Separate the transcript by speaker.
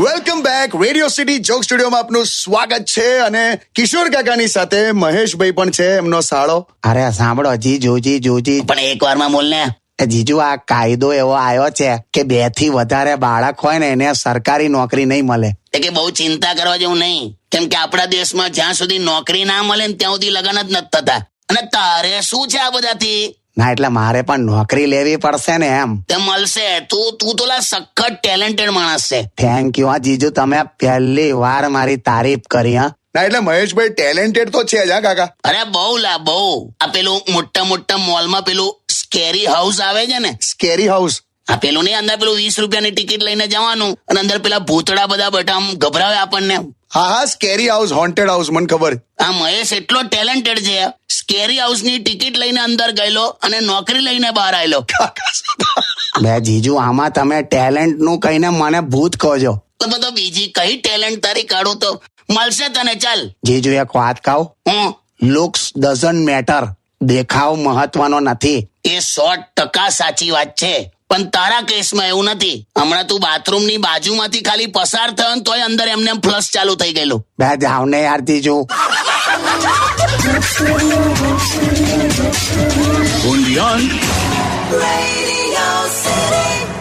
Speaker 1: Welcome back. Radio city joke સ્ટુડિયોમાં આપનું સ્વાગત છે અને કિશોર કાકાની સાથે મહેશભાઈ પણ છે, એમનો સાળો.
Speaker 2: અરે સાંભળો જીજુજી
Speaker 3: પણ એક વારમાં બોલ ને.
Speaker 2: જીજુ, આ કાયદો એવો આવ્યો છે કે 2 થી વધારે બાળક હોય ને એને સરકારી નોકરી નહીં મળે.
Speaker 3: કે બહુ ચિંતા કરવા જેવું નહીં, કેમ કે આપણા દેશમાં જ્યાં સુધી નોકરી ના મળે ને ત્યાં સુધી લગ્ન જ નથી થતા. અને તારે શું છે આ બધાથી?
Speaker 2: ના, એટલે મારે પણ નોકરી લેવી પડશે ને એમ.
Speaker 3: તે મળશે. તું તો સખત ટેલેન્ટેડ માણસ છે.
Speaker 2: Thank you. હા જીજુ, તમે પહેલી વાર મારી તારીફ કરી. હા
Speaker 1: ના, એટલે મહેશભાઈ ટેલેન્ટેડ તો છે જ હા કાકા.
Speaker 3: અરે બહુ. આ પેલું મોટા મોલમાં પેલું સ્કેરી હાઉસ આવે છે ને,
Speaker 1: સ્કેરી હાઉસ.
Speaker 3: આ પેલું નહીં, અંદર પેલું 20 રૂપિયાની ટિકિટ લઈને જવાનું અને અંદર પેલા ભૂતડા બધા બેઠા આમ ગભરાવે આપણને.
Speaker 1: હા, સ્કેરી હાઉસ, હોન્ટેડ હાઉસ, મને ખબર.
Speaker 3: આ મહેશ એટલો ટેલેન્ટેડ છે, સ્કેરી હાઉસ ની ટિકિટ લઈને અંદર ગયેલો અને નોકરી લઈને બહાર આવેલો.
Speaker 2: બે જીજુ, આમાં તમે ટેલેન્ટ નું કહીને મને ભૂત કહો છો.
Speaker 3: તો બધો બીજી કઈ ટેલેન્ટ તારી કાઢું તો મળશે તને. ચાલ
Speaker 2: જીજુ, એક વાત કહું. Looks doesn't matter. દેખાવ મહત્વનો નથી.
Speaker 3: એ 100% સાચી વાત છે, પણ તારા કેસમાં એવું નથી. હમણાં તું બાથરૂમ ની બાજુમાંથી ખાલી પસાર થયો ને તોય અંદર એમને ફ્લશ ચાલુ થઈ ગયેલું.
Speaker 2: બે જાવ ને યાર જીજુ.
Speaker 4: Radio City.